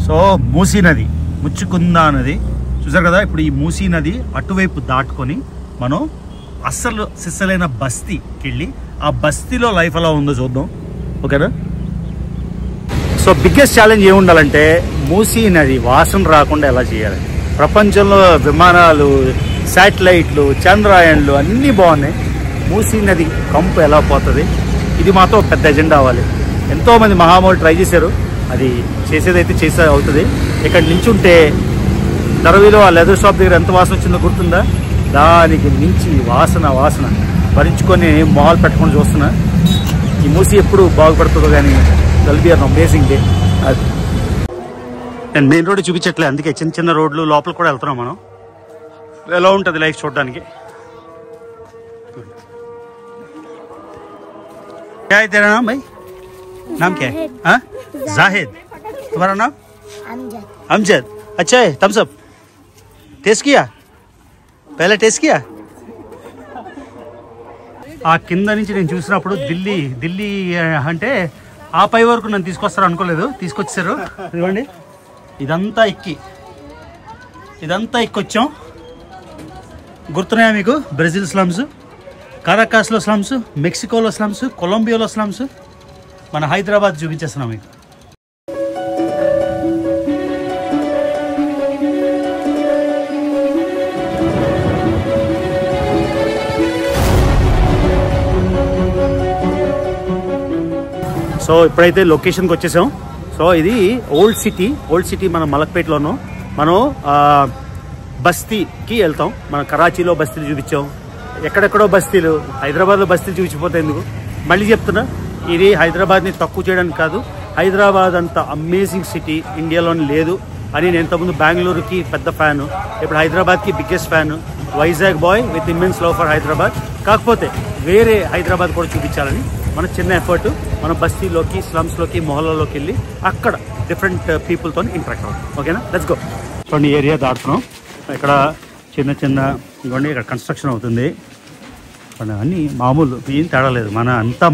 So Musi నది, ముచ్చుకుందా నది చూసారు కదా. ఇప్పుడు ఈ మూసీ నది అటువైపు దాటుకొని మనం అస్సలు సిస్సలైన బస్తీకి వెళ్ళి ఆ బస్తీలో లైఫ్ ఎలా ఉందో చూద్దాం, ఓకేనా. సో బిగ్గెస్ట్ ఛాలెంజ్ ఏముండాలంటే మూసీ నది వాసన రాకుండా ఎలా చేయాలి. ప్రపంచంలో విమానాలు, శాటిలైట్లు, చంద్రయాన్లు అన్నీ బాగున్నాయి, మూసీ నది కంపు ఎలా పోతుంది, ఇది మాత్రం పెద్ద ఎజెండా అవ్వాలి. ఎంతోమంది మహామౌలు ట్రై చేశారు, అది చేసేదైతే చేసే అవుతుంది. ఇక్కడ నించుంటే ధరవిలో ఆ లెదర్ షాప్ దగ్గర ఎంత వాసన వచ్చిందో గుర్తుందా, దానికి మించి వాసన భరించుకొని మాల్ పెట్టుకొని చూస్తున్నా. ఈ మూసీ ఎప్పుడు బాగుపడుతుందో కానీ will be an amazing day. నేను మెయిన్ రోడ్ చూపించట్లే, అందుకే చిన్న చిన్న రోడ్లు లోపల కూడా వెళ్తున్నాం మనం. ఎలా ఉంటుంది లైఫ్ చూడడానికి. क्या है तेरा नाम भाई? नाम क्या है? हाँ जाहिद. तुम्हारा नाम? अमजद. अच्छा है. थम्स अप टेस्ट किया? पहले टेस्ट किया? ఆ కింద నుంచి నేను చూసినప్పుడు ఢిల్లీ అంటే ఆ పై వరకు నన్ను తీసుకొస్తారు అనుకోలేదు, తీసుకొచ్చారు. ఇదిగోండి, ఇదంతా ఎక్కొచ్చాం. గుర్తున్నాయా మీకు? బ్రెజిల్ స్లమ్స్, కారాకాస్లో స్లమ్స్, మెక్సికోలో స్లమ్స్, కొలంబియాలో స్లమ్స్, మన హైదరాబాద్ చూపించేస్తున్నాం మీకు. సో ఇప్పుడైతే లొకేషన్కి వచ్చేసాం. సో ఇది ఓల్డ్ సిటీ మన మలక్పేటలోను. మనం బస్తీకి వెళ్తాం. మనం కరాచీలో బస్తీలు చూపించాం, ఎక్కడెక్కడో బస్తీలు, హైదరాబాద్లో బస్తీలు చూపించిపోతే ఎందుకు. మళ్ళీ చెప్తున్నా, ఇది హైదరాబాద్ని తక్కువ చేయడానికి కాదు, హైదరాబాద్ అంత అమేజింగ్ సిటీ ఇండియాలోని లేదు అని నేను ఇంతకుముందు బెంగళూరుకి పెద్ద ఫ్యాను, ఇప్పుడు హైదరాబాద్కి biggest fan. Vizag boy with immense love for Hyderabad. కాకపోతే వేరే హైదరాబాద్ కూడా చూపించాలని మన చిన్న ఎఫర్ట్. మన బస్తీలోకి, స్లమ్స్లోకి, మొహల్లాలోకి వెళ్ళి అక్కడ డిఫరెంట్ పీపుల్తో ఇంటరాక్ట్ అవ్వాలి, ఓకేనా. Let's go. కొన్ని ఏరియా దాటుతున్నాం. ఇక్కడ చిన్న ఇవ్వండి, ఇక్కడ కన్స్ట్రక్షన్ అవుతుంది. అన్నీ మామూలు, ఏం తేడా లేదు.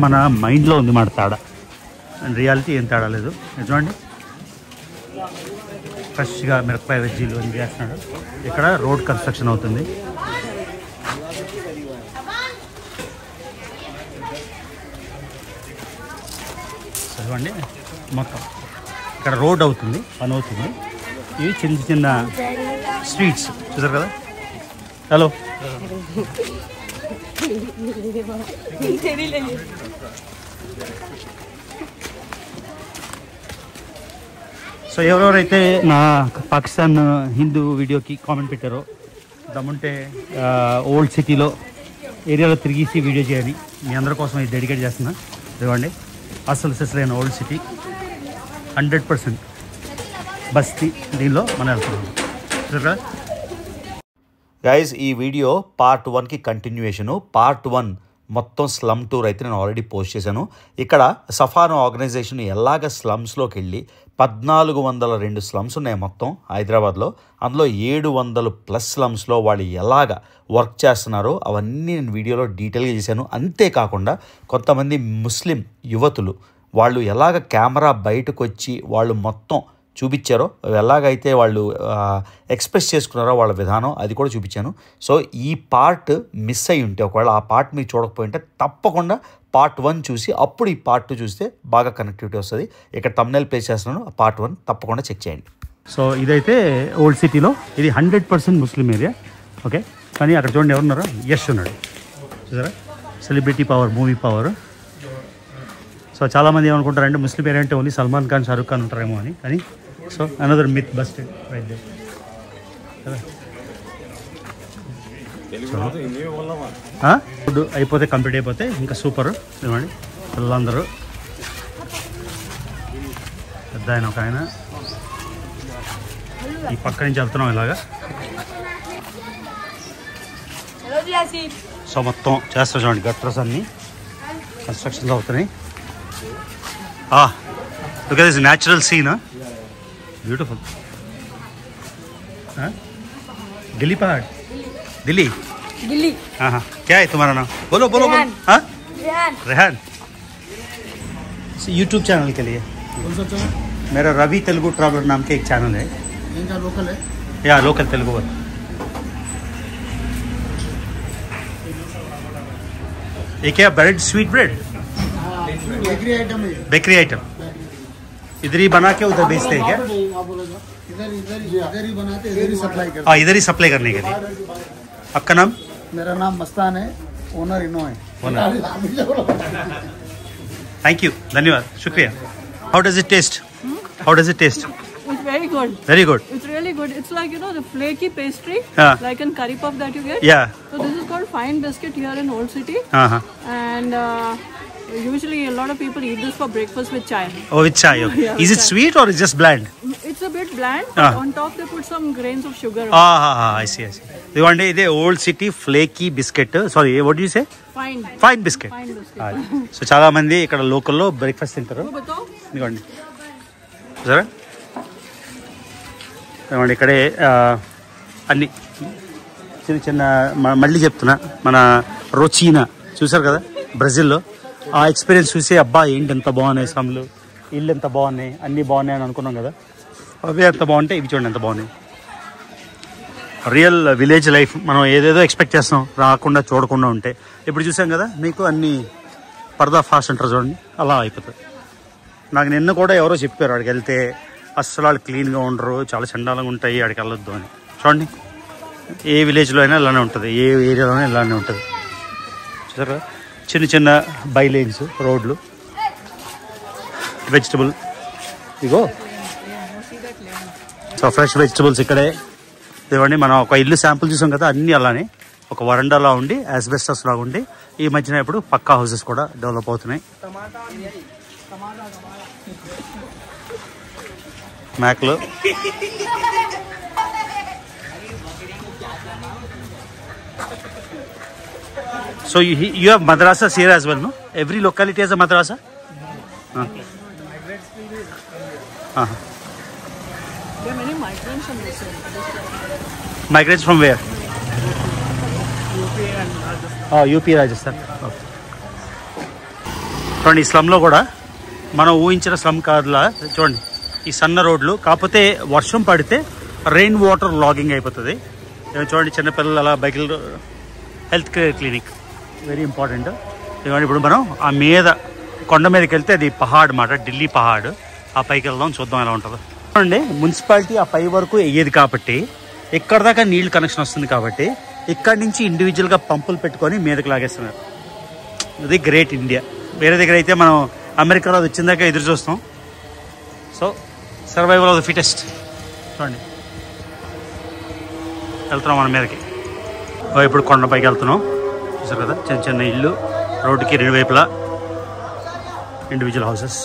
మన మైండ్లో ఉంది మాట తేడా, అండ్ రియాలిటీ ఏం తేడా లేదు. చూడండి, ఫ్రెష్గా మిరపకాయ వెజ్జీలు అని చేస్తున్నాడు. ఇక్కడ రోడ్ కన్స్ట్రక్షన్ అవుతుంది. చదవండి, మొత్తం ఇక్కడ రోడ్ అవుతుంది, పని అవుతుంది. ఇవి చిన్న స్ట్రీట్స్ చూసారు కదా. హలో, సో ఎవరెవరైతే నా పాకిస్తాన్ హిందూ వీడియోకి కామెంట్ పెట్టారో, దమ్ముంటే ఓల్డ్ సిటీలో ఏరియాలో తిరిగేసి వీడియో చేయాలి, మీ అందరి కోసం ఇది డెడికేట్ చేస్తున్నా. ఇవ్వండి, అసలు సిసలైన ఓల్డ్ సిటీ 100% బస్తీ, దీనిలో మనం వెళ్తున్నాం. గైస్, ఈ వీడియో పార్ట్ 1కి కంటిన్యూయేషను. పార్ట్ 1 మొత్తం స్లమ్ టూర్ అయితే నేను ఆల్రెడీ పోస్ట్ చేశాను. ఇక్కడ సఫానా ఆర్గనైజేషన్ ఎలాగ స్లమ్స్లోకి వెళ్ళి 1402 స్లమ్స్ ఉన్నాయి మొత్తం హైదరాబాద్లో. అందులో 700+ స్లమ్స్లో వాళ్ళు ఎలాగ వర్క్ చేస్తున్నారో అవన్నీ నేను వీడియోలో డీటెయిల్గా చేశాను. అంతేకాకుండా కొంతమంది ముస్లిం యువతులు వాళ్ళు ఎలాగ కెమెరా బయటకు వచ్చి వాళ్ళు మొత్తం చూపించారో, ఎలాగైతే వాళ్ళు ఎక్స్ప్రెస్ చేసుకున్నారో వాళ్ళ విధానం, అది కూడా చూపించాను. సో ఈ పార్ట్ మిస్ అయ్యి ఉంటే, ఒకవేళ ఆ పార్ట్ మీరు చూడకపోయింటే తప్పకుండా పార్ట్ 1 చూసి అప్పుడు ఈ పార్ట్ 2 చూస్తే బాగా కనెక్టివిటీ వస్తుంది. ఇక్కడ థంబ్నెయిల్ ప్లేస్ చేస్తున్నాను, పార్ట్ 1 తప్పకుండా చెక్ చేయండి. సో ఇదైతే ఓల్డ్ సిటీలో, ఇది 100% ముస్లిం ఏరియా, ఓకే. కానీ అక్కడ చూడండి ఎవరున్నారో, యష్ ఉన్నాడు చూసారా, celebrity power, movie power. So చాలామంది ఏమనుకుంటారంటే ముస్లిం ఏరియా అంటే ఓన్లీ సల్మాన్ ఖాన్, షారూక్ ఖాన్ ఉంటారేమో అని. కానీ so another myth busted right there. Food అయిపోతే, కంప్లీట్ అయిపోతే ఇంకా సూపర్. ఇవ్వండి, పిల్లలందరూ, పెద్ద ఆయన, ఒక ఆయన, ఈ పక్క నుంచి వెళ్తున్నాం ఇలాగా. సో మొత్తం చేస్తారు చూడండి, గట్రస్ అన్నీ కన్స్ట్రక్షన్లో అవుతున్నాయి. Look at this natural scene, huh? Beautiful. Delhi पहाड़, दिल्ली. हाँ. क्या है तुम्हारा नाम? बोलो. हाँ, रेहान. YouTube चैनल के लिए. मेरा रवि तेलुगु ट्रैवलर नाम के एक चैनल है। इनका लोकल है? या लोकल तेलुगु। ये क्या bread, sweet bread? Bakery item है। बेकरी आइटम इधर ही बना के उधर बेचते हैं क्या? इधर ही बनाते, इधर ही सप्लाई करते। हाँ, इधर ही सप्लाई करने के लिए। आपका नाम? मेरा नाम मस्तान है, ओनर इनो है। थैंक यू, धन्यवाद, शुक्रिया। How does it taste? How does it taste? It's very good. Very good. It's really good. It's like, the flaky pastry, like in curry puff that you get. Yeah. So this is called fine biscuit here in Old City. And usually a lot of people eat this for breakfast with chai. Oh, with chai. Okay. Yeah, Is it sweet or is it just bland? It's a bit bland, but on top they put some grains of sugar. I see. The one day the Old City flaky biscuit. Sorry, what do you say? Fine biscuit. Fine biscuit. So చాలా మంది ఇక్కడ లోకల్లో breakfast తింటారు. ఇదిగోండి సరే, ఇదిగోండి ఇక్కడే అన్ని చిన్న చిన్న మళ్ళీ చెప్తున్నా, మన రోచీనా చూసారు కదా బ్రెజిల్లో. ఆ ఎక్స్పీరియన్స్ చూసి అబ్బా ఏంటి ఎంత బాగున్నాయి స్లమ్లు, ఇల్లు ఎంత బాగున్నాయి, అన్నీ బాగున్నాయి అని అనుకున్నాం కదా. అవే ఎంత బాగుంటాయి, ఇవి చూడండి ఎంత బాగున్నాయి. రియల్ విలేజ్ లైఫ్ మనం ఏదేదో ఎక్స్పెక్ట్ చేస్తాం, రాకుండా చూడకుండా ఉంటే. ఇప్పుడు చూసాం కదా మీకు అన్ని పర్దా ఫాస్ట్ అంటారు చూడండి, అలా అయిపోతుంది. నాకు నిన్న కూడా ఎవరో చెప్పారు అక్కడికి వెళ్తే అస్సలు వాళ్ళు క్లీన్గా ఉండరు, చాలా చండాలంగా ఉంటాయి, అక్కడికి వెళ్ళొద్దు అని. చూడండి ఏ విలేజ్లో అయినా ఇలానే ఉంటుంది, ఏ ఏరియాలోనే ఇలానే ఉంటుంది. చూసారా చిన్న చిన్న బైలేన్స్, రోడ్లు, వెజిటబుల్ ఇగో. సో ఫ్రెష్ వెజిటబుల్స్ ఇక్కడే. ఇవ్వండి మనం ఒక ఇల్లు శాంపుల్ చూసాం కదా, అన్నీ అలానే ఒక వరండాలా ఉండి యాస్బెస్టస్ లాగా ఉండి, ఈ మధ్యన ఇప్పుడు పక్కా హౌసెస్ కూడా డెవలప్ అవుతున్నాయి. మేకలు So you have madrasas here as well, no? Every locality has a madrasa? There are many migrants from this area. Migrants from where? UP and Rajasthan. Okay. చూడండి ఈ స్లమ్లో కూడా మనం ఊహించిన స్లమ్ కాదులా. చూడండి ఈ సన్న రోడ్లు, కాకపోతే వర్షం పడితే రెయిన్ వాటర్ లాగింగ్ అయిపోతుంది. చూడండి చిన్నపిల్లలు అలా బైకులు. Health care clinic very important. ఇవ్వండి ఇప్పుడు మనం ఆ మీద కొండ మీదకి వెళ్తే అది పహాడ్ మాట, ఢిల్లీ పహాడ్. ఆ పైకి వెళ్దాం, చూద్దాం ఎలా ఉంటుందో. చూడండి మున్సిపాలిటీ ఆ పై వరకు వెయ్యేది కాబట్టి, ఇక్కడ దాకా నీళ్ళు కనెక్షన్ వస్తుంది కాబట్టి ఇక్కడ నుంచి ఇండివిజువల్గా పంపులు పెట్టుకొని మీదకి లాగేస్తున్నారు. ఇది గ్రేట్ ఇండియా. వేరే దగ్గర అయితే మనం అమెరికాలో అది వచ్చిందాక ఎదురు చూస్తాం. So survival of the fittest. చూడండి వెళ్తున్నాం మన మీదకి. ఇప్పుడు కొండపైకి వెళ్తున్నాం. చూసారు కదా చిన్న చిన్న ఇల్లు, రోడ్డుకి రెండు వైపులా ఇండివిజువల్ హౌసెస్.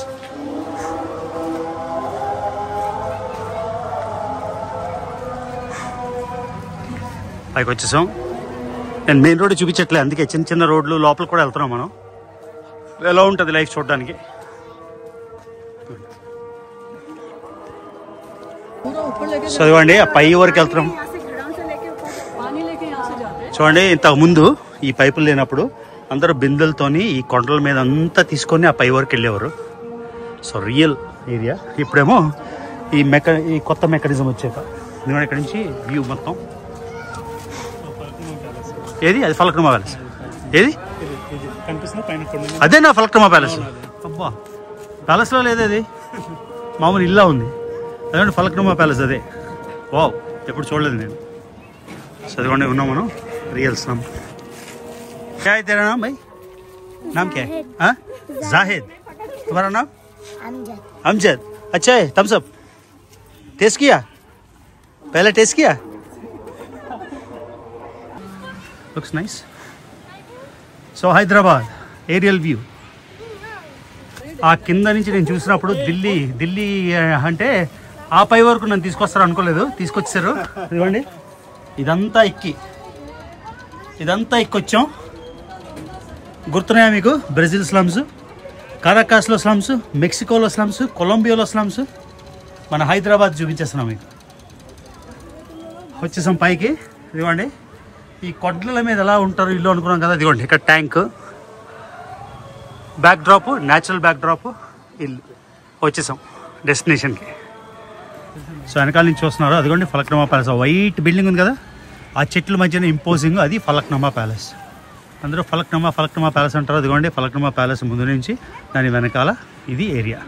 పైకి వచ్చేసాం. నేను మెయిన్ రోడ్ చూపించట్లే, అందుకే చిన్న చిన్న రోడ్లు లోపల కూడా వెళ్తున్నాం మనం. ఎలా ఉంటుంది లైఫ్ చూడడానికి. చదవండి ఆ పై వరకు వెళ్తున్నాం. చూడండి ఇంతకు ముందు ఈ పైపులు లేనప్పుడు అందరూ బిందెలతోని ఈ కొండల మీద అంతా తీసుకొని ఆ పై వరకు వెళ్ళేవారు. So real area. ఇప్పుడేమో ఈ కొత్త మెకానిజం వచ్చాక ఇక్కడ నుంచి వ్యూ మొత్తం. ఏది అది ఫలక్నుమా ప్యాలెస్? ఏది అదే నా ఫలక్నుమా ప్యాలెస్? అబ్బా ప్యాలెస్లో లేదు, అది మామూలు ఇల్లా ఉంది. అదే ఫలక్నుమా ప్యాలెస్ అదే. వావ్, ఎప్పుడు చూడలేదు నేను. చదవండి ఉన్నాం మనం रियल स्लम. क्या है तेरा नाम भाई? नाम क्या है? हाँ जाहिद. तुम्हारा नाम? अमजद. अच्छा है. थम्स अप टेस्ट किया? पहले टेस्ट किया? Looks nice. So Hyderabad aerial view. ఆ కింద నుంచి నేను చూసినప్పుడు ఢిల్లీ అంటే ఆ పై వరకు నన్ను తీసుకొస్తారు అనుకోలేదు, తీసుకొచ్చారు. ఇదిగోండి ఇదంతా ఎక్కొచ్చాం. గుర్తున్నాయా మీకు? బ్రెజిల్ స్లమ్స్, కారాకాస్లో స్లమ్స్, మెక్సికోలో స్లమ్స్, కొలంబియాలో స్లమ్స్. మన హైదరాబాద్ చూపించేస్తున్నాం మీకు. వచ్చేసాం పైకి. ఇదిగోండి ఈ కొండల మీద ఎలా ఉంటారు ఇల్లు అనుకున్నాం కదా. ఇదిగోండి ఇక్కడ tank, back drop, natural back drop, ఇల్లు. వచ్చేసాం. డెస్టినేషన్కి. సో వెనకాల నుంచి చూస్తున్నారు, అదిగోండి ఫలక్నుమా ప్యాలెస్. వైట్ బిల్డింగ్ ఉంది కదా, ఆ చెట్ల మధ్యన ఇంపోజింగ్, అది ఫలక్నుమా ప్యాలెస్. అందరూ ఫలక్నుమా ప్యాలెస్ అంటారు. అదిగోండి ఫలక్నుమా ప్యాలెస్ ముందు నుంచి దాని వెనకాల ఇది area.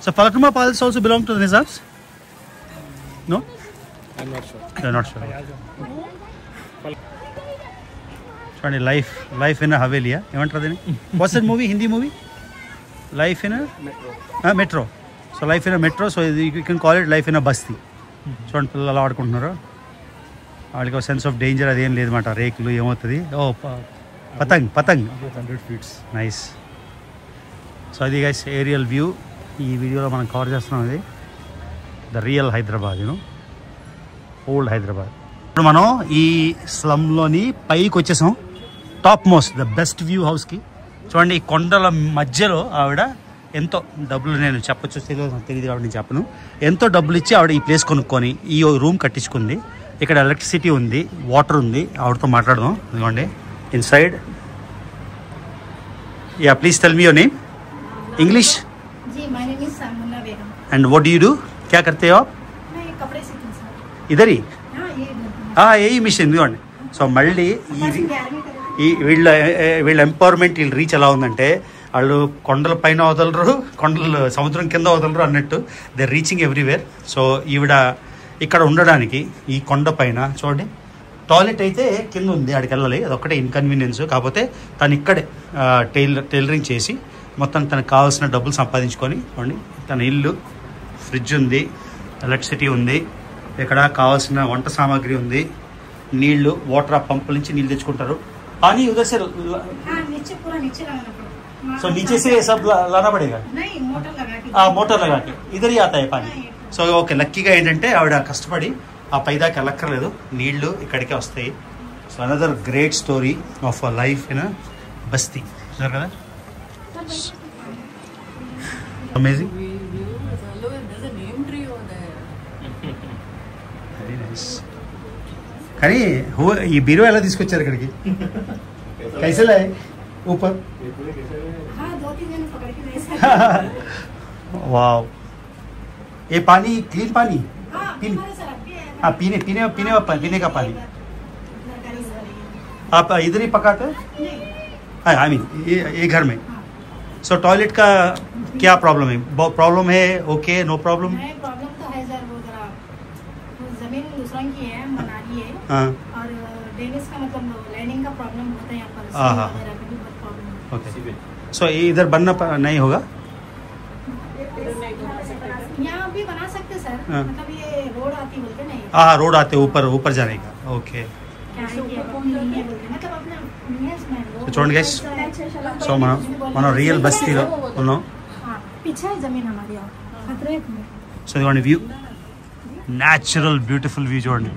So Falaknuma palace also belong to the Nizams? No, I'm not sure. చూడండి, లైఫ్ ఇన్ హవేలియా ఏమంటారు దీన్ని? What's that movie, Hindi movie? Life in metro. So life in metro. So you can call it life in basti. చూడండి పిల్లలు అలా ఆడుకుంటున్నారు. వాళ్ళకి ఒక సెన్స్ ఆఫ్ డేంజర్ అదేం లేదన్నమాట. రేకులు ఏమవుతుంది, పతంగ్ 100 feet. నైస్. సో అది గైస్ ఏరియల్ వ్యూ. ఈ వీడియోలో మనం కవర్ చేస్తున్నాం అది the real Hyderabad, old Hyderabad. ఇప్పుడు మనం ఈ స్లమ్లోని పైకి వచ్చేసాం, top most the best view హౌస్కి. చూడండి, ఈ కొండల మధ్యలో ఆవిడ ఎంతో డబ్బులు, నేను చెప్పచ్చు తెలియదు ఆవిడ, నేను చెప్పను, ఎంతో డబ్బులు ఇచ్చి ఆవిడ ఈ ప్లేస్ కొనుక్కొని ఈ రూమ్ కట్టించుకుంది. ఇక్కడ ఎలక్ట్రిసిటీ ఉంది, వాటర్ ఉంది. ఆవిడతో మాట్లాడదాం. ఇదిగోండి inside. Yeah, please tell me your name. English? जी, my name is Munna Begum. And what do you do? क्या करते हो आप? मैं कपड़े सीती हूँ सर. इधर ही? हाँ, ये ఏ మిషన్ ఇదిగోండి. సో మళ్ళీ ఈ 11 వీళ్ళ ఎంపవర్మెంట్, వీళ్ళ రీచ్ ఎలా ఉందంటే, వాళ్ళు కొండల పైన వదలరు, కొండలు సముద్రం కింద వదలరు అన్నట్టు దే రీచింగ్ ఎవ్రీవేర్. సో ఈవిడ ఇక్కడ ఉండడానికి ఈ కొండ పైన చూడండి, టాయిలెట్ అయితే కింద ఉంది, ఆడికి వెళ్ళాలి, అదొక్కటే ఇన్కన్వీనియన్స్. కాకపోతే తను ఇక్కడే టైలరింగ్ చేసి మొత్తం తనకు కావాల్సిన డబ్బులు సంపాదించుకొని, చూడండి తన ఇల్లు, ఫ్రిడ్జ్ ఉంది, ఎలక్ట్రిసిటీ ఉంది, ఇక్కడ కావాల్సిన వంట సామాగ్రి ఉంది, నీళ్లు, వాటర్ ఆ పంపుల నుంచి నీళ్ళు తెచ్చుకుంటారు. पानी उधर से हाँ, नीचे पूरा नीचे लगाना पड़ेगा. सो नीचे से सब लाना पड़ेगा? नहीं, मोटर लगा के. మోటార్ లగాకి ఇద్దరు आता है पानी. సో ఓకే, లక్కీగా ఏంటంటే ఆవిడ కష్టపడి ఆ పైదాకా వెళ్ళక్కర్లేదు, నీళ్లు ఇక్కడికే వస్తాయి. So another great story of a life in బస్తీ. చూసారు కదా, అమేజింగ్. Very nice. కానీ ఈ బీరో ఎలా తీసుకొచ్చారు ఇక్కడికి? కైసలే ऊपर? हाँ, 2-3 दिन पकड़ के नहीं सर. वाव, ये पानी क्लीन पानी? हाँ, पीने हमारे सर अभी है. हाँ, पीने का पानी सरकारी सर ये. आप इधर ही पकाते हैं? नहीं. आई मीन ये घर में. सो टॉयलेट का क्या प्रॉब्लम है? प्रॉब्लम है? Okay, no problem? नहीं, प्रॉब्लम तो है सर. वो जरा जमीन दूसरों की है, मनाली है. हाँ, और डेनिस का मतलब लाइनिंग का प्रॉब्लम होता है यहाँ पर. हाँ, हाँ. वगैरह का भी बहुत प्रॉब्लम है. ओके. सो इधर बनना नहीं होगा? यहाँ भी बना सकते सर. हाँ. मतलब ये रोड आती बोलते नहीं. हाँ, रोड आते ऊपर जाने का. ओके. क्या है कि नहीं है बोलते, मतलब अपने नियर्स में So, చూడండి guys. సో మనం రియల్ బస్తీలో ఉన్నాం. हाँ, पीछे है जमीन हमारी और खतरे में. సో ఇదిగోండి వ్యూ, న్యాచురల్ బ్యూటిఫుల్ వ్యూ. చూడండి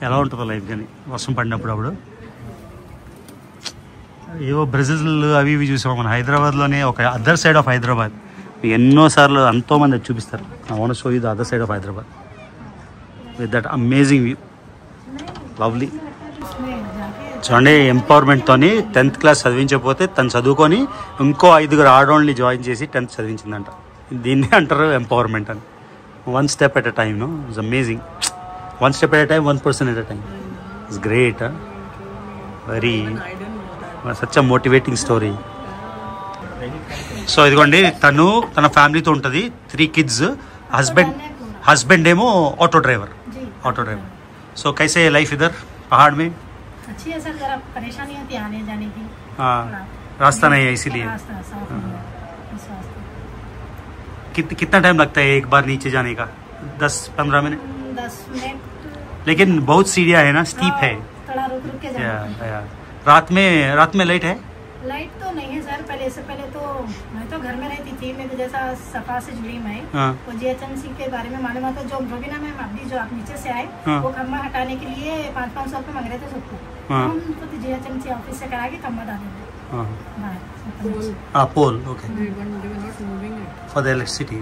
ఎలా ఉంటుందో లైఫ్ కానీ వర్షం పడినప్పుడు. అప్పుడు ఏవో బ్రెజిల్ అవి ఇవి చూసాం మన హైదరాబాద్లోనే, ఒక అదర్ సైడ్ ఆఫ్ హైదరాబాద్. ఎన్నోసార్లు ఎంతోమంది అది చూపిస్తారు. I want to show you the other side of Hyderabad with that amazing view. Lovely. చూడండి, ఎంపవర్మెంట్తోని 10th క్లాస్ చదివించకపోతే తను చదువుకొని ఇంకో 5 ఆడవాళ్ళని జాయిన్ చేసి 10th చదివించిందంట. దీన్ని అంటారు ఎంపవర్మెంట్ అని. 1 step at a time, no? It's amazing. 1 step at a time, 1 person at a time. It's great, huh? Very, such a motivating story. So ఇదిగోండి, తన ఫ్యామిలీతో ఉంటుంది. 3 kids. హస్బెండ్ ఏమో ఆటో డ్రైవర్. సో కైసే లైఫ్ ఇधर पहाड़ में? अच्छी है सर. जरा परेशानी होती है आने जाने की. हाँ, रास्ता नहीं है इसीलिए. कितना टाइम लगता है एक बार नीचे जाने का? 10-15 मिनट? 10 मिनट. लेकिन बहुत सीढ़ियाँ है ना, स्टीप है. थोड़ा रुक के जाना. रात में लाइट है? लाइट तो नहीं है सर. इससे पहले तो मैं तो घर में रहती थी. मैं तो जैसा सफा से जुड़ी मैं, हाँ. वो जीएचएमसी के बारे में मालूम आता. जो ना मैम अभी जो आप नीचे से आए, हाँ. वो खम्बा हटाने के लिए 500 रुपये मांग रहे थे सबको. हाँ. हम तो जीएचएमसी ऑफिस से करा के खम्बा डाल देंगे. पोल. ओके. For the electricity.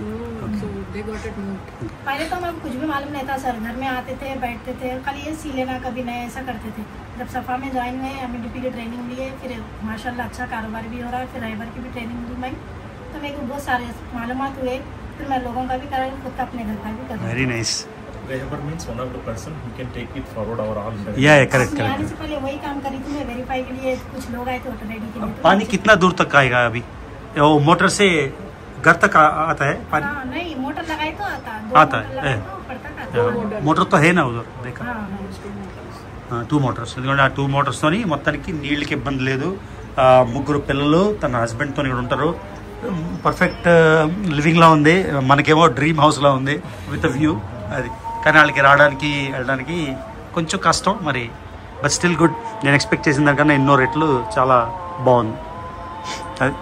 पहले तो हमें कुछ भी मालूम नहीं था सर. घर में आते थे, बैठते थे, खाली ये सी लेना, कभी नहीं, ऐसा करते थे. जब सफा में ज्वाइन हुए, हमें डीपी की ट्रेनिंग लिए, फिर माशाल्लाह अच्छा कारोबार भी हो रहा है. फिर ड्राइवर की भी ट्रेनिंग ली मैं. तो मेरे को बहुत सारे मालूमात हुए, फिर मैं लोगों का भी करा, खुद का अपने घर का भी करा। Very nice. Rehbar means one of the person who can take it forward our all. या करेक्ट मैं आने करेक्ट. से पहले वही काम करी थी, मैं वेरीफाई के लिए कुछ लोग आए थे ऑटो रेडी के लिए, तो पानी कितना दूर तक आएगा अभी? वो मोटर से घर तक आता है पानी? हाँ नहीं, मोटर लगाई तो आता, दो आता मोटर है, लगाई ए। तो ऊपर तक आता। మోటార్ తో హేనా ఉదర్ देखा. हाँ, 2 మోటార్స్. ఎందుకంటే ఆ 2 మోటార్స్తోని మొత్తానికి నీళ్ళకి ఇబ్బంది లేదు. ముగ్గురు పిల్లలు తన హస్బెండ్తో ఇక్కడ ఉంటారు. పర్ఫెక్ట్ లివింగ్లా ఉంది. మనకేమో డ్రీమ్ హౌస్లా ఉంది విత్ వ్యూ. అది కానీ వాళ్ళకి రావడానికి వెళ్ళడానికి కొంచెం కష్టం మరి, బట్ స్టిల్ గుడ్. నేను ఎక్స్పెక్ట్ చేసిన దానికన్నా ఎన్నో రెట్లు చాలా బాగుంది. అది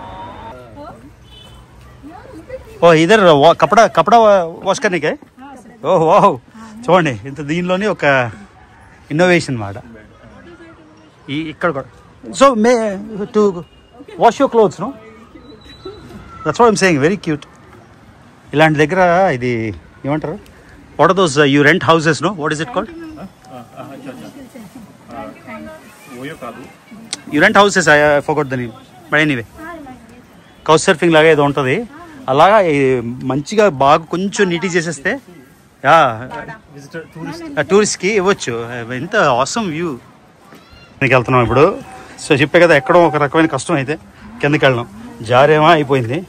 ఓ ఇదర్ కపడా కపడా వాష్ కర్నీకే. ఓహ్ వావ్, చూడండి ఇంత దీనిలోని ఒక ఇన్నోవేషన్ మాట ఈ ఇక్కడ కూడా. So may to wash your clothes no, that's what I'm saying, very cute. ఇలాంటి దగ్గర ఇది ఏమంటారు, what are those you rent houses no, what is it called? You rent houses, I forgot the name, but anyway couch surfing లాగా ఏదో ఉంటుంది. అలాగా మంచిగా బాగా కొంచెం నీటి చేసేస్తే టూరిస్ట్కి ఇవ్వచ్చు. ఎంత ఆసమ్ వ్యూ. కిందకి వెళ్తున్నాం ఇప్పుడు. సో చెప్పే కదా ఎక్కడో ఒక రకమైన కష్టం అయితే కిందకి వెళ్ళడం, జారేమో అయిపోయింది.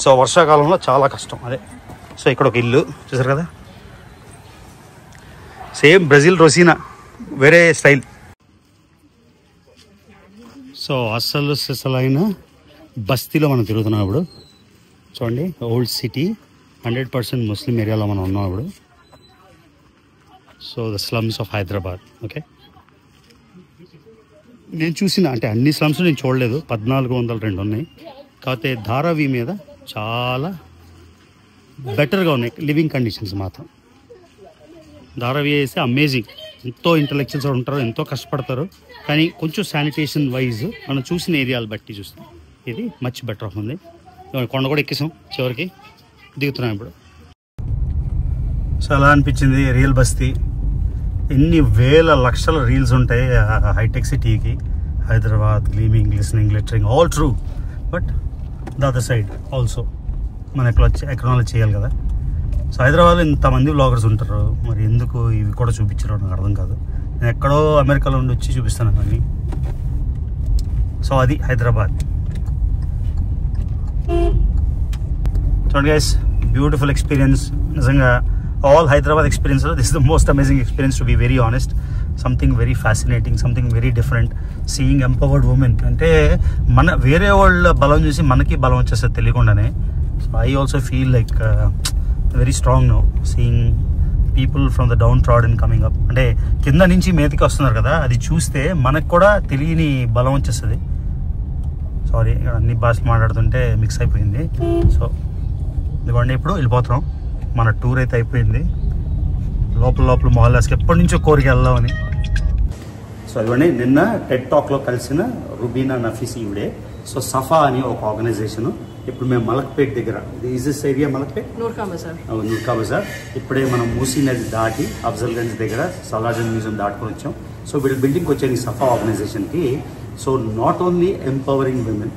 సో వర్షాకాలంలో చాలా కష్టం అదే. సో ఇక్కడ ఒక ఇల్లు చూసారు కదా, సేమ్ బ్రెజిల్ రొసీనా, వేరే స్టైల్. సో అస్సలు సిసలైన బస్తీలో మనం తిరుగుతున్నాం ఇప్పుడు. చూడండి, ఓల్డ్ సిటీ, 100% ముస్లిం ఏరియాలో మనం ఉన్నాం ఇప్పుడు. So the slums of Hyderabad. Okay, నేను చూసిన అంటే అన్ని స్లమ్స్ నేను చూడలేదు, 1402 ఉన్నాయి. కాకపోతే ధారావి మీద చాలా బెటర్గా ఉన్నాయి లివింగ్ కండిషన్స్ మాత్రం. ధారావి అయితే అమేజింగ్. ఎంతో ఇంటలెక్చువల్స్ ఉంటారు, ఎంతో కష్టపడతారు. కానీ కొంచెం శానిటేషన్ వైజ్ మనం చూసిన ఏరియాలు బట్టి చూస్తాం ఇది మచ్ బెటర్ ఉంది. కొండ కూడా ఎక్కేసాం, చివరికి దిగుతున్నాం ఇప్పుడు. సో అలా అనిపించింది రియల్ బస్తీ. ఎన్ని వేల లక్షల రీల్స్ ఉంటాయి హైటెక్ సిటీకి, Hyderabad, gleaming, listening, littering, all true. But the other side also మన ఎక్నాలజీ చేయాలి కదా. సో హైదరాబాద్లో ఇంతమంది వ్లాగర్స్ ఉంటారు, మరి ఎందుకు ఇవి కూడా చూపించారో నాకు అర్థం కాదు. నేను ఎక్కడో అమెరికాలో ఉండి వచ్చి చూపిస్తాను అవన్నీ. సో అది హైదరాబాద్. చూడండి గైస్, బ్యూటిఫుల్ ఎక్స్పీరియన్స్ నిజంగా. All Hyderabad experience, this is the most amazing experience to be very honest. Something very fascinating, something very different. Seeing empowered women అంటే మన వేరే వాళ్ళ బలం చూసి మనకి బలం వచ్చేస్తుంది తెలియకుండానే. So I also feel like very strong no seeing people from the downtrodden coming up. అంటే కింద నుంచి మీదకి వస్తున్నారు కదా, అది చూస్తే మనకు కూడా తెలియని బలం వచ్చేస్తుంది. సారీ, ఇక్కడ అన్ని భాషలు మాట్లాడుతుంటే మిక్స్ అయిపోయింది. సో ఇదిగోండి ఇప్పుడు వెళ్ళిపోతున్నాం. మన టూర్ అయితే అయిపోయింది. లోపల మొహల్లాస్కి ఎప్పటి నుంచో కోరిక వెళ్దామని. సో అదిగోండి నిన్న టెడ్ టాక్లో కలిసిన రుబీనా నఫీస్ ఈవిడే. సో సఫా అని ఒక ఆర్గనైజేషన్. ఇప్పుడు మేము మలక్పేట్ దగ్గర, is this area Malakpet? Noorkhan Bazaar. ఇప్పుడే మనం మూసీ నది దాటి అఫ్జల్గంజ్ దగ్గర సలార్జంగ్ మ్యూజియం దాటుకొని వచ్చాం. సో వీళ్ళ బిల్డింగ్కి వచ్చాను ఈ సఫా ఆర్గనైజేషన్కి. So not only empowering women,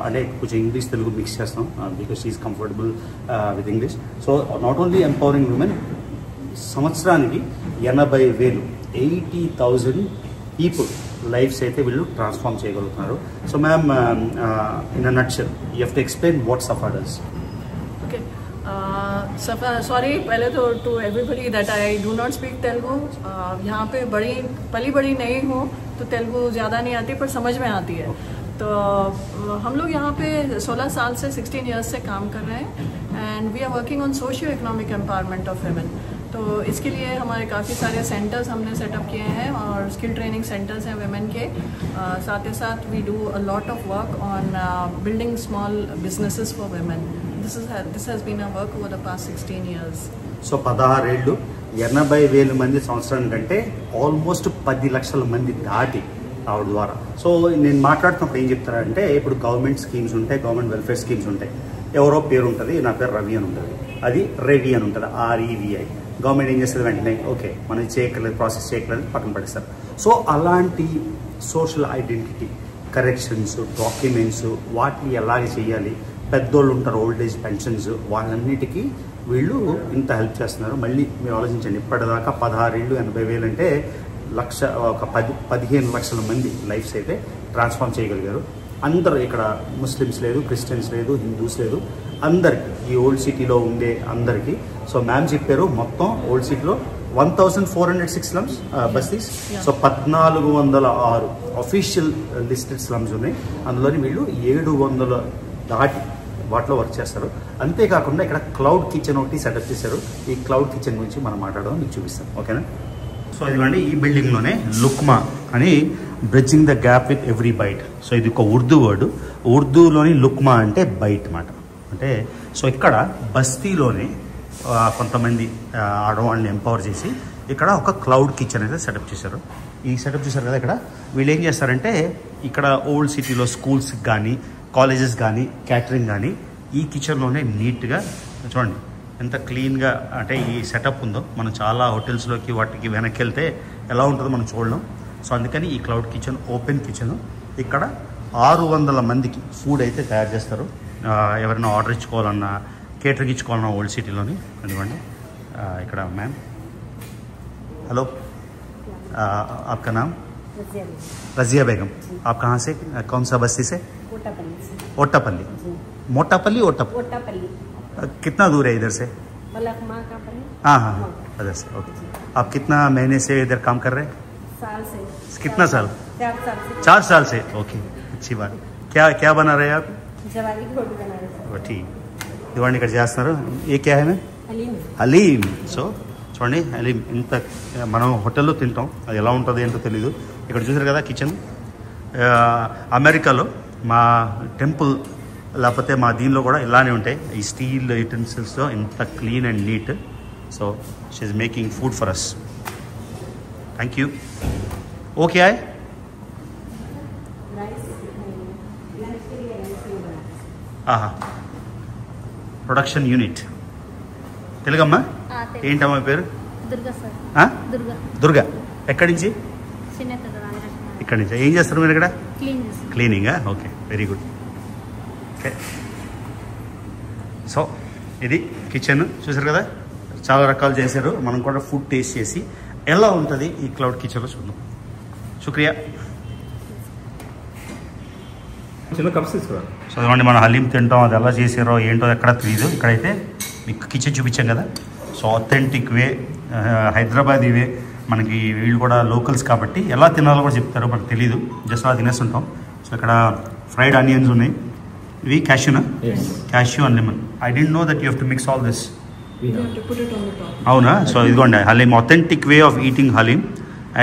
అంటే కొంచెం ఇంగ్లీష్ తెలుగు మిక్స్ చేస్తాం because she's comfortable with English. So not only empowering women, సంవత్సరానికి 80,000 80,000 పీపుల్ లైఫ్స్ అయితే వీళ్ళు ట్రాన్స్ఫార్మ్ చేయగలుగుతున్నారు. So ma'am, in a nutshell you have to explain what Safa does. Okay. Sorry, पहले तो to everybody that I do not speak Telugu. यहाँ पे पली बड़ी नहीं हूँ तो तेलुगु ज़्यादा नहीं आती, पर समझ में आती है. तो हम लोग यहाँ पे 16 साल से 16 ईयर्स से काम कर रहे हैं and we are working on socio economic empowerment of women. तो इसके लिए हमारे काफ़ी सारे सेंटर्स हमने सेटअप किए हैं और स्किल ट्रेनिंग सेंटर्स हैं वुमेन के. साथ ही साथ we do a lot of work on building small businesses for women. This has been our work over the past 16 years. So 16 ఏళ్ళు 80,000 మంది సంవత్సరానికంటే ఆల్మోస్ట్ 10 లక్షల మంది దాటి ఆవిడ ద్వారా. సో నేను మాట్లాడుతున్నప్పుడు ఏం చెప్తారంటే, ఇప్పుడు గవర్నమెంట్ స్కీమ్స్ ఉంటాయి, గవర్నమెంట్ వెల్ఫేర్ స్కీమ్స్ ఉంటాయి. ఎవరో పేరు ఉంటుంది, నా పేరు రవి అని ఉంటుంది, అది రెవి అని ఉంటుంది, REVI. గవర్నమెంట్ ఏం చేస్తుంది, వెంటనే ఓకే మనం చేయక్కర్లేదు, ప్రాసెస్ చేయక్కర్లేదు, పక్కన పడేస్తారు. సో అలాంటి సోషల్ ఐడెంటిటీ కరెక్షన్స్, డాక్యుమెంట్స్, వాటిని ఎలాగ చేయాలి, పెద్దోళ్ళు ఉంటారు ఓల్డ్ ఏజ్ పెన్షన్స్, వాళ్ళన్నిటికీ వీళ్ళు ఇంత హెల్ప్ చేస్తున్నారు. మళ్ళీ మీరు ఆలోచించండి, ఇప్పటిదాకా 16 ఏళ్ళు 80,000 అంటే ఒక 15 లక్షల మంది లైఫ్స్ అయితే ట్రాన్స్ఫార్మ్ చేయగలిగారు. అందరూ ఇక్కడ ముస్లిమ్స్ లేదు, క్రిస్టియన్స్ లేదు, హిందూస్ లేదు, అందరికీ ఈ ఓల్డ్ సిటీలో ఉండే అందరికీ. సో మ్యామ్ చెప్పారు మొత్తం ఓల్డ్ సిటీలో 1406 slums bastis. So 1406 official listed slums ఉన్నాయి. అందులోని వీళ్ళు 700 దాటి వాటిలో వర్క్ చేస్తారు. అంతేకాకుండా ఇక్కడ క్లౌడ్ కిచెన్ ఒకటి సెటప్ చేశారు. ఈ క్లౌడ్ కిచెన్ గురించి మనం మాట్లాడడం మీకు చూపిస్తాం, ఓకేనా? సో ఇదిగోండి, ఈ బిల్డింగ్లోనే లుక్మా అని bridging the gap with every byte. So ఇది ఒక ఉర్దూ వర్డ్. ఉర్దూలోని లుక్మా అంటే బైట్ మాట. అంటే సో ఇక్కడ బస్తీలోనే కొంతమంది ఆడవాళ్ళని ఎంపవర్ చేసి ఇక్కడ ఒక క్లౌడ్ కిచెన్ అయితే సెటప్ చేశారు. ఈ సెటప్ చేశారు కదా, ఇక్కడ వీళ్ళు ఏం చేస్తారంటే ఇక్కడ ఓల్డ్ సిటీలో స్కూల్స్కి కానీ కాలేజెస్ కానీ క్యాటరింగ్ కానీ ఈ కిచెన్లోనే నీట్గా చూడండి ఎంత క్లీన్గా అంటే ఈ సెటప్ ఉందో. మనం చాలా హోటల్స్లోకి వాటికి వెనక్కి వెళ్తే ఎలా ఉంటుందో మనం చూడడం. సో అందుకని ఈ క్లౌడ్ కిచెన్ ఓపెన్ కిచెన్. ఇక్కడ 600 మందికి ఫుడ్ అయితే తయారు చేస్తారు. ఎవరైనా ఆర్డర్ ఇచ్చుకోవాలన్నా, కేటరింగ్ ఇచ్చుకోవాలన్నా ఓల్డ్ సిటీలోని. అదివ్వండి ఇక్కడ మ్యామ్. హలో, आपका नाम? रजिया बेगम. आप कहाँ से, कौन सा बस्ती से? ओटापल्ली. मोटापल्ली ओटापल्ली. कितना दूर है इधर से? हाँ हाँ हाँ, इधर से. ओके. आप कितना महीने से इधर काम कर रहे हैं? साल से. कितना साल? 4 साल से. ओके, अच्छी बात. क्या क्या बना रहे हैं आप? जवारी की रोटी बना रहे हैं. ठीक. ఇదిగోండి ఇక్కడ చేస్తున్నారు. ఏ క్యా హై మ్యామ్? हलीम. హలీం. సో చూడండి, హలీం ఇంత మనం హోటల్లో తింటాం, అది ఎలా ఉంటుంది ఏంటో తెలీదు. ఇక్కడ చూసారు కదా కిచెన్. అమెరికాలో మా టెంపుల్ లేకపోతే మా దీనిలో కూడా ఇలానే ఉంటాయి ఈ స్టీల్ యూటెన్సిల్స్తో, ఇంత clean and neat. So she is making food for us. Thank you. Okay ఆయ్. ఆహా, ప్రొడక్షన్ యూనిట్. తెలుగమ్మా? ఏంటమ్మా పేరు? దుర్గా సార్. దుర్గా. ఎక్కడి నుంచి? ఇక్కడి నుంచి. ఏం చేస్తారు మీరు ఇక్కడ? క్లీనింగా? Okay, very good. Okay, so ఇది కిచెన్ చూసారు కదా, చాలా రకాలు చేశారు. మనం కూడా ఫుడ్ టేస్ట్ చేసి ఎలా ఉంటుంది ఈ క్లౌడ్ కిచెన్లో చూద్దాం. శుక్రియా. సో అదిగోండి, మనం హలీం తింటాం, అది ఎలా చేసారో ఏంటో ఎక్కడ తెలియదు. ఇక్కడైతే మీకు కిచెన్ చూపించాం కదా. సో ఆథెంటిక్ వే, హైదరాబాద్ వే. మనకి వీళ్ళు కూడా లోకల్స్ కాబట్టి ఎలా తినాలో కూడా చెప్తారో మనకు తెలీదు, జస్ట్ అలా తినేస్తుంటాం. సో ఇక్కడ ఫ్రైడ్ ఆనియన్స్ ఉన్నాయి. ఇవి క్యాష్యూనా? Cashew and lemon. I don't know that you have to mix all this. అవునా? సో ఇదిగోండి haleem, authentic way of eating haleem.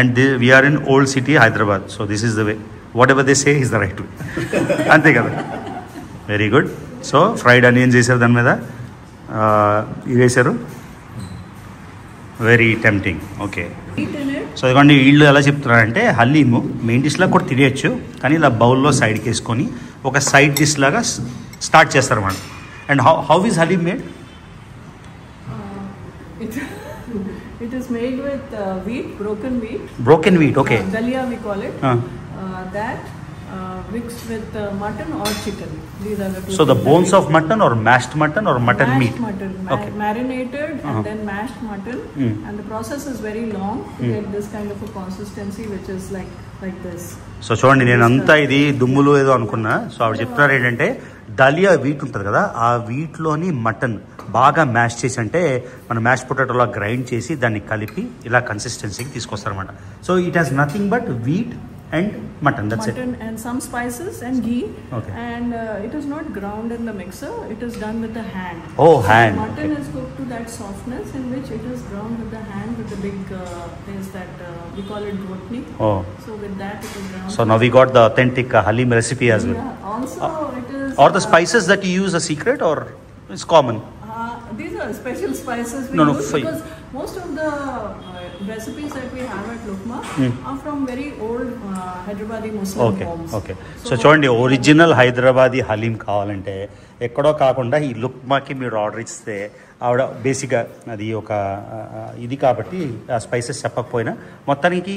And we are in old city Hyderabad. So this is the way. Whatever they say is the right way. అంతే కదా? Very good. So fried onions వేసారు, దాని మీద ఇవి వేసారు. Very tempting. Okay. So ఇదిగోండి వీళ్ళు ఎలా చెప్తున్నారంటే హలీము మెయిన్ డిష్లా కూడా తినేయచ్చు, కానీ ఇలా బౌల్లో సైడ్కి వేసుకొని ఒక సైడ్ డిష్ లాగా స్టార్ట్ చేస్తారు అన్నమాట. And how is haleem made? It is made with wheat, broken wheat. Broken wheat, okay. Dalia we call it. That mixed with mutton or chicken. These are the two. So the bones of mutton or mashed mutton or mutton mashed meat? Mutton, okay. Marinated and then mashed mutton. And the process is very long to get this kind of a consistency, which is like this. So చూడండి, నేను అంతా ఇది దుమ్ములు ఏదో అనుకున్నా. So ఆవిడ చెప్తున్నారు ఏంటంటే dalia wheat ఉంటుంది కదా, ఆ వీట్లోని మటన్ బాగా మ్యాష్ చేసి, అంటే మన మ్యాష్ పొటాటోలా గ్రైండ్ చేసి దాన్ని కలిపి ఇలా కన్సిస్టెన్సీకి తీసుకొస్తారన్నమాట. So it has nothing but wheat and mutton, that's mutton it. And some spices and ghee. Okay. And it is not ground in the mixer, it is done with the hand. Oh, hand. Mutton okay. is cooked to that softness in which it is ground with the hand with the big things that we call it botni. Oh. So with that it is ground. So now we got the authentic Haleem recipe as well. Yeah. Also it is or the spices that you use a secret or it's common? These are special spices we No, use for you. because most of the recipes that we have at Lukma are from very old Hyderabadi Muslim okay homes. Okay so చూడండి original Hyderabadi haleem కావాలంటే ఎక్కడో కాకుండా ఈ లుక్మాకి మీరు order ఇస్తే ఆవిడ బేసిక్గా అది ఒక ఇది కాబట్టి ఆ స్పైసెస్ చెప్పకపోయినా మొత్తానికి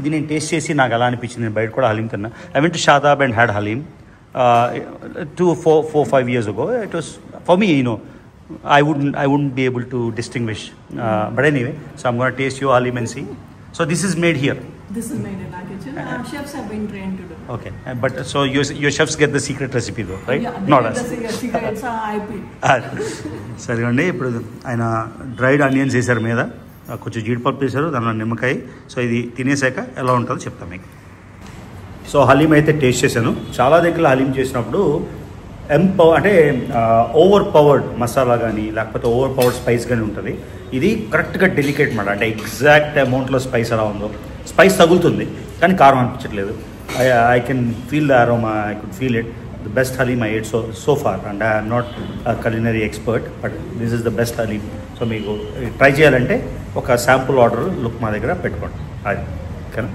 ఇది నేను టేస్ట్ చేసి నాకు ఎలా అనిపించింది. నేను బయట కూడా హలీం తిన్నా. I went to Shadab and had haleem 4-5 years ago. It was for me, I wouldn't be able to distinguish. But anyway, so I'm going to taste your halim and see. So this is made here. This is made in our kitchen. Our chefs have been trained to do it. Okay, but so your chefs get the secret recipe though, right? Yeah, they Not get us. the secret. It's our IP. సరే అండి. ఇప్పుడు ఆయన dried onions వేసారు మీద, కొంచెం జీడిపప్పు వేసారు, దానిలో నిమ్మకాయ. సో ఇది తినేసాక ఎలా ఉంటుందో చెప్తాం మీకు. సో హలీం అయితే టేస్ట్ చేశాను. చాలా దగ్గర హలీం చేసినప్పుడు అంటే ఓవర్ పవర్డ్ మసాలా కానీ లేకపోతే ఓవర్ పవర్డ్ స్పైస్ కానీ ఉంటుంది. ఇది కరెక్ట్గా డెలికేట్ మాట, అంటే ఎగ్జాక్ట్ అమౌంట్లో స్పైస్ ఎలా ఉందో. స్పైస్ తగులుతుంది కానీ కారం అనిపించట్లేదు. I can feel the aroma, I could feel it. The best haleem I ate so far. And I'm not culinary expert, but this is the best haleem. So మీకు ట్రై చేయాలంటే ఒక శాంపుల్ ఆర్డర్ లుక్ మా దగ్గర పెట్టుకోండి. అది ఓకేనా.